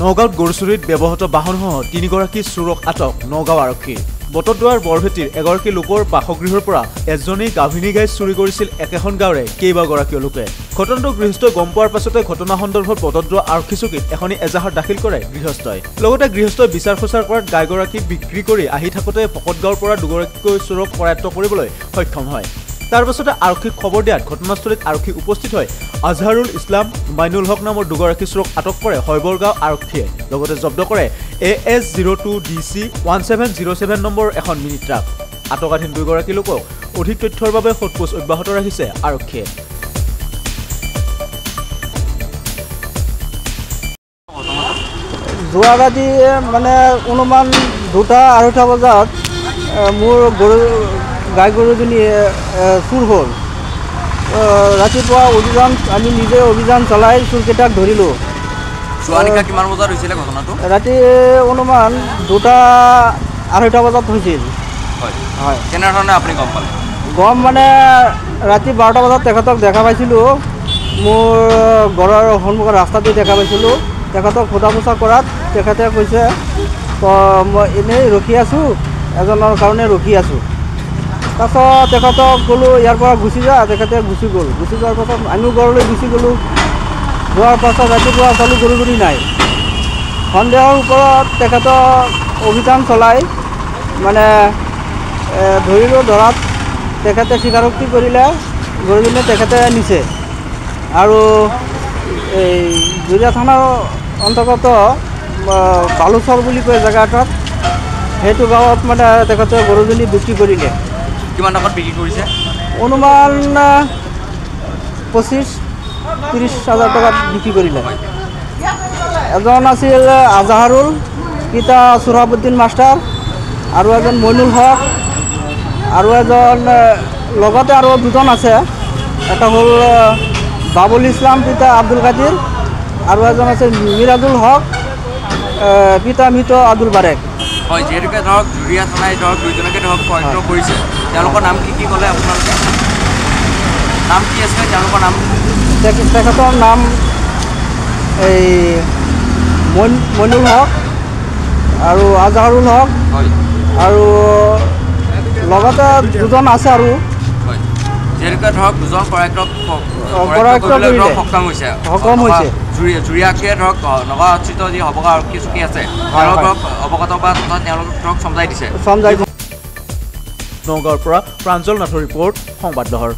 নগাঁৱত গৰু চুৰিত ব্যৱহৃত বাহনসহ 3গৰাকী চোৰক আটক নগাঁও আৰক্ষী। বটদ্ৰৱাৰ বৰভেটিৰ এগৰাকী লোকৰ বাসগৃহৰ পৰা এজনী গাভিনী গাই চুৰি কৰিছিল একেখন গাঁৱৰে কেইবাগৰাকীও লোকে। ঘটনাটো গৃহস্থই গম পোৱাৰ পাছতে ঘটনা সন্দৰ্ভত বটদ্ৰৱা আৰক্ষী চকীত এখন এজাহাৰ দাখিল কৰে গৃহস্থই। লগতে গৃহস্থই বিচাৰ খোচাৰ কৰাত গাইগৰাকী বিক্ৰী কৰি আহি থাকোঁতে ভকতগাঁৱৰ পৰা 2গৰাকীকৈ চোৰক কৰায়ত্ব কৰিবলৈ সক্ষম হয়। তাৰ পাছতে আৰক্ষীক খবৰ দিয়াত ঘটনাস্থলীত আৰক্ষী উপস্থিত হয় আজহাৰুল ইছলাম, মাইনুল হক নামৰ 2গৰাকী চোৰক আটক কৰে হৈবৰগাঁও আৰক্ষীয়ে। লগতে জব্দ কৰে AS02DC 1707 নম্বৰৰ এখন মিনি ট্ৰাক। আটকাধীন 2গৰাকী লোকক অধিক তথ্যৰ বাবে সোধপোছ অব্যাহত ৰাখিছে আৰক্ষীয়ে। যোৱা ৰাতি মানে অনুমান 2:30 বজাত মোৰ গাই গৰুজনী চুৰ হ'ল। ৰাতিপুৱা আমি নিজে অভিযান চলাই চোৰকেইটাক ধৰিলোঁ। কিমান বজাত হৈছিলে ঘটনাটো? ৰাতি অনুমান 2:30 বজাত হৈছিল। হয়, কেনেধৰণে আপুনি গম পালে? গম মানে ৰাতি 12টা বজাত তেখেতক দেখা পাইছিলোঁ। মোৰ ঘৰৰ সন্মুখৰ ৰাস্তাতে দেখা পাইছিলোঁ। তেখেতক সোধা পোছা কৰাত তেখেতে কৈছে মই এনেই ৰখি আছোঁ, এজনৰ কাৰণে ৰখি আছোঁ। তাৰপাছত তেখেতক ক'লোঁ ইয়াৰ পৰা গুচি যা, তেখেতে গুচি গ'ল। গুচি যোৱাৰ পাছত আমিও ঘৰলৈ গুচি গ'লোঁ। যোৱাৰ পাছত ৰাতিপুৱা চালোঁ গৰুজনী নাই। সন্দেহৰ ওপৰত তেখেতক অভিযান চলাই মানে ধৰিলোঁ। ধৰাত তেখেতে স্বীকাৰোক্তি কৰিলে গৰুজনী তেখেতে নিছে। আৰু এই জুৰীয়া থানাৰ অন্তৰ্গত বালুচৰ বুলি কয় জেগা এটাত, সেইটো গাঁৱত মানে তেখেতে গৰুজনী বিক্ৰী কৰিলে। কিমান টকাত বিক্ৰী কৰিছে? অনুমান 25-30 হাজাৰ টকাত বিক্ৰী কৰিলে। এজন আছিল আজহাৰুল, পিতা সুৰাবুদ্দিন মাষ্টাৰ, আৰু এজন মইনুল হক, আৰু এজন লগতে আৰু 2জন আছে। এটা হ'ল বাবুল ইছলাম, পিতা আব্দুল কাদিৰ, আৰু এজন আছে মিৰাজুল হক, পিতা মৃত আব্দুল বাৰেক। হয়, যিহেতুকে ধৰক জুৰীয়া থানাই ধৰক 2জনকে ধৰক পইণ্ট কৰিছে, তেওঁলোকৰ নাম কি ক'লে আপোনালোকে? নাম কি আছিলে তেওঁলোকৰ নাম? তেখেতৰ নাম এই মইনুল হক আৰু আজহাৰুল হক, আৰু লগতে 2জন আছে আৰু। হয়, যিহেতুকে ধৰক 2জন কৰায়ত্ব সক্ষম হৈছে। জুৰীয়াকে ধৰক নগাঁৱস্থিত যি হবগা আৰক্ষী চকী আছে তেওঁলোকক ধৰক অৱগত বা তেওঁলোকক ধৰক চমজাই দিছে। নগাঁৱৰ পৰা প্ৰাঞ্জল নাথৰ ৰিপৰ্ট, সংবাদ লহৰ।